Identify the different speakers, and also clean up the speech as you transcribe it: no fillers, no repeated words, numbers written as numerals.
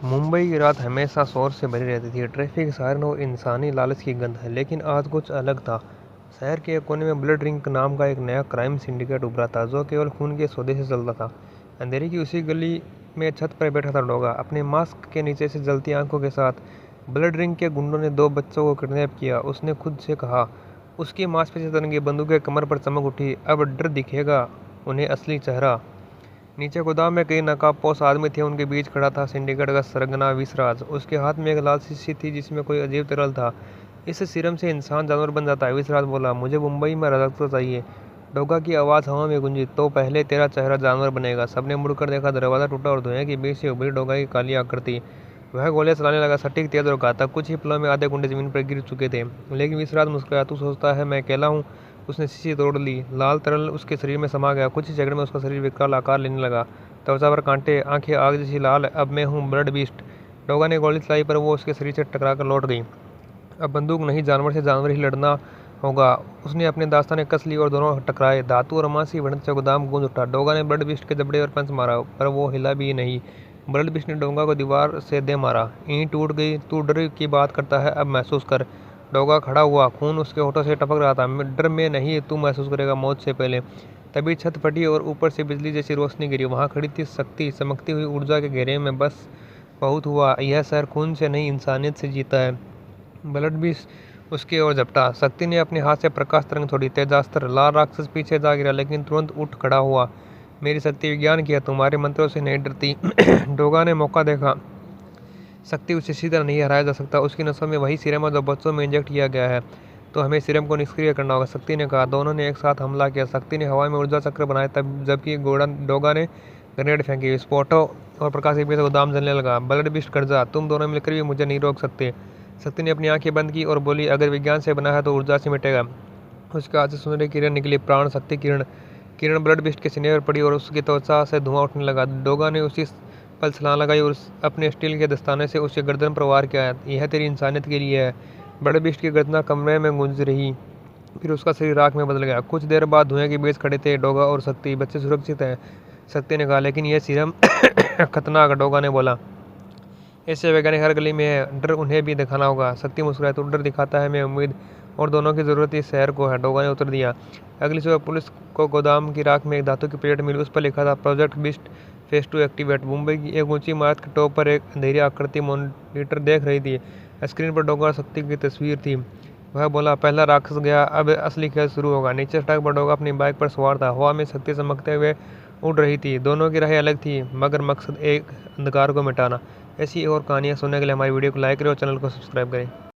Speaker 1: मुंबई की रात हमेशा शोर से भरी रहती थी। ट्रैफिक, सायरन और इंसानी लालच की गंध। लेकिन आज कुछ अलग था। शहर के एक कोने में ब्लड रिंग नाम का एक नया क्राइम सिंडिकेट उभरा था, जो केवल खून के सौदे से चलता था। अंधेरे की उसी गली में छत पर बैठा था डोगा, अपने मास्क के नीचे से जलती आंखों के साथ। ब्लड रिंग के गुंडों ने 2 बच्चों को किडनैप किया, उसने खुद से कहा। उसकी मांसपेशी तरंगी, बंदूकें कमर पर चमक उठी। अब डर दिखेगा उन्हें असली चेहरा। नीचे गोदाम में कई नकाबपोश आदमी थे। उनके बीच खड़ा था सिंडिकेट का सरगना विसराज। उसके हाथ में एक लाल शीशी थी जिसमें कोई अजीब तरल था। इस सीरम से इंसान जानवर बन जाता है, विसराज बोला। मुझे मुंबई में रक्त चाहिए। डोगा की आवाज़ हवा में गूंजी। तो पहले तेरा चेहरा जानवर बनेगा। सबने मुड़कर देखा। दरवाज़ा टूटा और धुएं के बीच से उभरी डोगा की काली आकृति। वह गोलियां चलाने लगा, सटीक, तेज और घातक। कुछ ही पलों में आधे गुंडे जमीन पर गिर चुके थे। लेकिन विसराज मुस्कुराया। तू सोचता है मैं अकेला हूँ? उसने शीशी तोड़ ली। लाल तरल उसके शरीर में समा गया। कुछ ही सेकंड में उसका शरीर विकराल आकार लेने लगा। त्वचा पर कांटे, आंखें आग जैसी लाल। अब मैं हूँ ब्लड बीस्ट। डोगा ने गोली चलाई, पर वो उसके शरीर से टकराकर लौट गई। अब बंदूक नहीं, जानवर से जानवर ही लड़ना होगा। उसने अपने दास्ताने कस ली और दोनों टकराए। धातु और मांसी भिड़ंत से गोदाम गूंज उठा। डोगा ने ब्लड बीस्ट के जबड़े और पंच मारा, पर वो हिला भी नहीं। ब्लड बीस्ट ने डोगा को दीवार से दे मारा। ईंट टूट गई। तू डर की बात करता है, अब महसूस कर। डोगा खड़ा हुआ, खून उसके होठों से टपक रहा था। डर में नहीं, तू महसूस करेगा मौत से पहले। तभी छत फटी और ऊपर से बिजली जैसी रोशनी गिरी। वहां खड़ी थी शक्ति, चमकती हुई ऊर्जा के घेरे में। बस बहुत हुआ। यह शहर खून से नहीं, इंसानियत से जीता है। ब्लड भी उसकी ओर झपटा। शक्ति ने अपने हाथ से प्रकाश तरंग छोड़ी। तेजास्त्र। लाल राक्षस पीछे जा गिरा, लेकिन तुरंत उठ खड़ा हुआ। मेरी शक्ति विज्ञान की है, तुम्हारे मंत्रों से नहीं डरती। डोगा ने मौका देखा। शक्ति उसे सीधा नहीं हराया जा सकता। उसकी नसों में वही सीरम है जो बच्चों में इंजेक्ट किया गया है। तो हमें सीरम को निष्क्रिय करना होगा, शक्ति ने कहा। दोनों ने एक साथ हमला किया। शक्ति ने हवा में ऊर्जा चक्र बनाए, तब जबकि डोगा ने ग्रेनेड फेंकी। विस्फोटों और प्रकाश के बीच गोदाम जलने लगा। ब्लड बिस्ट कर जा, तुम दोनों मिलकर भी मुझे नहीं रोक सकते। शक्ति ने अपनी आंखें बंद की और बोली, अगर विज्ञान से बना है तो ऊर्जा से मिटेगा। उसके हाथ से सुनहरी किरण निकली, प्राण शक्ति किरण। किरण ब्लड बिस्ट के सीने पर पड़ी और उसकी त्वचा से धुआं उठने लगा। डोगा ने उसी पल छलांग लगाई और अपने स्टील के दस्ताने से उसके गर्दन पर वार किया। यह तेरी इंसानियत के लिए है। ब्लड बिस्ट की गर्दन कमरे में गूंज रही, फिर उसका शरीर राख में बदल गया। कुछ देर बाद धुएं के बीच खड़े थे डोगा और शक्ति। बच्चे सुरक्षित हैं, शक्ति ने कहा, लेकिन यह सीरम खतरनाक, डोगा ने बोला। ऐसे वैज्ञानिक हर गली में है, डर उन्हें भी दिखाना होगा। शक्ति मुस्कुराया। तो डर दिखाता है, मैं उम्मीद और दोनों की जरूरत इस शहर को है, डोगा ने उत्तर दिया। अगली सुबह पुलिस को गोदाम की राख में एक धातु की प्लेट मिली। उस पर लिखा था, project beast phase 2 activate. Mumbai की एक ऊंची इमारत के टॉप पर एक अंधेरी आकृति मॉनिटर देख रही थी। स्क्रीन पर डोगा और शक्ति की तस्वीर थी। वह बोला, पहला राक्षस गया, अब असली खेल शुरू होगा। नीचे सड़क पर डोगा अपनी बाइक पर सवार था। हवा में शक्ति चमकते हुए उड़ रही थी। दोनों की राहें अलग थी, मगर मकसद एक, अंधकार को मिटाना। ऐसी और कहानियाँ सुनने के लिए हमारी वीडियो को लाइक करें और चैनल को सब्सक्राइब करें।